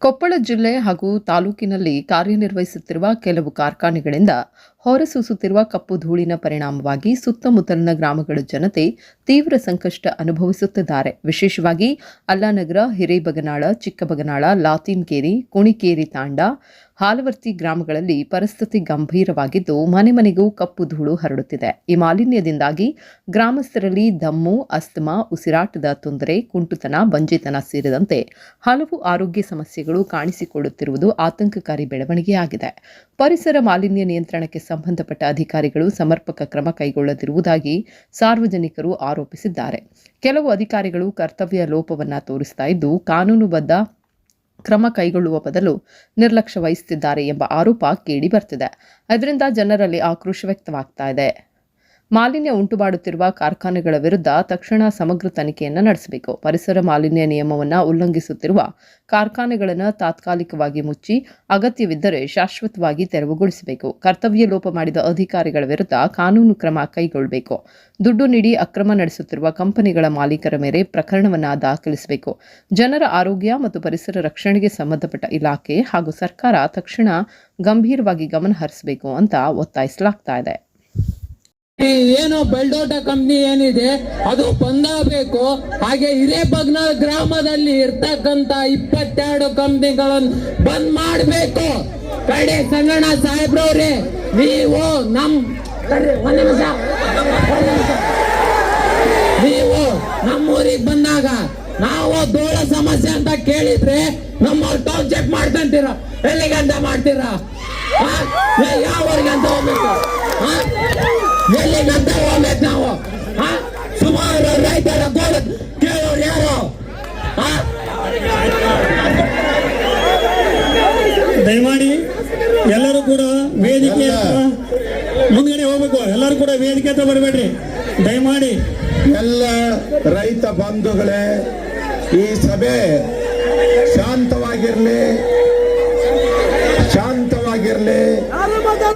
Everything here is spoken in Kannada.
ಕೊಪ್ಪಳ ಜಿಲ್ಲೆ ಹಾಗೂ ತಾಲೂಕಿನಲ್ಲಿ ಕಾರ್ಯನಿರ್ವಹಿಸುತ್ತಿರುವ ಕೆಲವು ಕಾರ್ಖಾನೆಗಳಿಂದ ಹೊರಸೂಸುತ್ತಿರುವ ಕಪ್ಪು ಧೂಳಿನ ಪರಿಣಾಮವಾಗಿ ಸುತ್ತಮುತ್ತಲಿನ ಗ್ರಾಮಗಳ ಜನತೆ ತೀವ್ರ ಸಂಕಷ್ಟ ಅನುಭವಿಸುತ್ತಿದ್ದಾರೆ. ವಿಶೇಷವಾಗಿ ಅಲ್ಲಾನಗರ, ಹಿರೇಬಗನಾಳ, ಚಿಕ್ಕಬಗನಾಳ, ಲಾತಿನ್ಕೇರಿ, ಕುಣಿಕೇರಿ ತಾಂಡ, ಹಾಲವರ್ತಿ ಗ್ರಾಮಗಳಲ್ಲಿ ಪರಿಸ್ಥಿತಿ ಗಂಭೀರವಾಗಿದ್ದು ಮನೆ ಮನೆಗೂ ಕಪ್ಪು ಧೂಳು ಹರಡುತ್ತಿದೆ. ಈ ಮಾಲಿನ್ಯದಿಂದಾಗಿ ಗ್ರಾಮಸ್ಥರಲ್ಲಿ ದಮ್ಮು, ಅಸ್ತಮಾ, ಉಸಿರಾಟದ ತೊಂದರೆ, ಕುಂಟುತನ, ಬಂಜೆತನ ಸೇರಿದಂತೆ ಹಲವು ಆರೋಗ್ಯ ಸಮಸ್ಯೆಗಳು ಕಾಣಿಸಿಕೊಳ್ಳುತ್ತಿರುವುದು ಆತಂಕಕಾರಿ ಬೆಳವಣಿಗೆಯಾಗಿದೆ. ಪರಿಸರ ಮಾಲಿನ್ಯ ನಿಯಂತ್ರಣಕ್ಕೆ ಸಂಬಂಧಪಟ್ಟ ಅಧಿಕಾರಿಗಳು ಸಮರ್ಪಕ ಕ್ರಮ ಕೈಗೊಳ್ಳದಿರುವುದಾಗಿ ಸಾರ್ವಜನಿಕರು ಆರೋಪಿಸಿದ್ದಾರೆ. ಕೆಲವು ಅಧಿಕಾರಿಗಳು ಕರ್ತವ್ಯ ಲೋಪವನ್ನು ತೋರಿಸ್ತಾ ಇದ್ದು ಕಾನೂನುಬದ್ಧ ಕ್ರಮ ಕೈಗೊಳ್ಳುವ ಬದಲು ನಿರ್ಲಕ್ಷ್ಯ ವಹಿಸುತ್ತಿದ್ದಾರೆ ಎಂಬ ಆರೋಪ ಕೇಳಿ ಬರ್ತಿದೆ. ಇದರಿಂದ ಜನರಲ್ಲಿ ಆಕ್ರೋಶ ವ್ಯಕ್ತವಾಗ್ತಾ ಇದೆ. ಮಾಲಿನ್ಯ ಉಂಟುಮಾಡುತ್ತಿರುವ ಕಾರ್ಖಾನೆಗಳ ವಿರುದ್ಧ ತಕ್ಷಣ ಸಮಗ್ರ ತನಿಖೆಯನ್ನು ನಡೆಸಬೇಕು. ಪರಿಸರ ಮಾಲಿನ್ಯ ನಿಯಮವನ್ನು ಉಲ್ಲಂಘಿಸುತ್ತಿರುವ ಕಾರ್ಖಾನೆಗಳನ್ನು ತಾತ್ಕಾಲಿಕವಾಗಿ ಮುಚ್ಚಿ ಅಗತ್ಯವಿದ್ದರೆ ಶಾಶ್ವತವಾಗಿ ತೆರವುಗೊಳಿಸಬೇಕು. ಕರ್ತವ್ಯ ಲೋಪ ಮಾಡಿದ ಅಧಿಕಾರಿಗಳ ವಿರುದ್ಧ ಕಾನೂನು ಕ್ರಮ ಕೈಗೊಳ್ಳಬೇಕು. ದುಡ್ಡು ನೀಡಿ ಅಕ್ರಮ ನಡೆಸುತ್ತಿರುವ ಕಂಪನಿಗಳ ಮಾಲೀಕರ ಮೇಲೆ ಪ್ರಕರಣವನ್ನು ದಾಖಲಿಸಬೇಕು. ಜನರ ಆರೋಗ್ಯ ಮತ್ತು ಪರಿಸರ ರಕ್ಷಣೆಗೆ ಸಂಬಂಧಪಟ್ಟ ಇಲಾಖೆ ಹಾಗೂ ಸರ್ಕಾರ ತಕ್ಷಣ ಗಂಭೀರವಾಗಿ ಗಮನ ಹರಿಸಬೇಕು ಅಂತ ಒತ್ತಾಯಿಸಲಾಗ್ತಾ ಇದೆ. ಏನೋ ಬೆಲ್ಡೋಟ ಕಂಪ್ನಿ ಏನಿದೆ ಅದು ಬಂದಾಗಬೇಕು. ಹಾಗೆ ಹಿರೇಬಗ್ನಾಳ ಗ್ರಾಮದಲ್ಲಿ ಇರ್ತಕ್ಕಂತ 22 ಕಂಪ್ನಿಗಳನ್ನು ಬಂದ್ ಮಾಡಬೇಕು. ಕಡೆ ಸಂಗಣ್ಣ ಸಾಹೇಬ್ರವ್ರೆ, ನೀವು ನೀವು ನಮ್ಮೂರಿಗೆ ಬಂದಾಗ ನಾವು ಧೂಳ ಸಮಸ್ಯೆ ಅಂತ ಕೇಳಿದ್ರೆ ನಮ್ಮವ್ರ ಟೌನ್ಶಿಪ್ ಮಾಡ್ಕೊಂತೀರ, ಎಲ್ಲಿಗಂತ ಮಾಡ್ತೀರಾ? ಯಾವರ್ಗಂತ ಹೋಗ್ಬೇಕು? ಎಲ್ಲಿಗಂತ ಹೋಗ್ಬೇಕು ನಾವು? ಸುಮಾರು ರೈತರ ಗೋಳ ಕೇಳೋರು ಯಾರು? ದಯಮಾಡಿ ಎಲ್ಲರೂ ಕೂಡ ವೇದಿಕೆ ಮುಂದ್ಗಡೆ ಹೋಗ್ಬೇಕು. ಎಲ್ಲರೂ ಕೂಡ ವೇದಿಕೆ ಹತ್ರ ಬರಬೇಡ್ರಿ ದಯಮಾಡಿ. ಎಲ್ಲ ರೈತ ಬಂಧುಗಳೇ, ಈ ಸಭೆ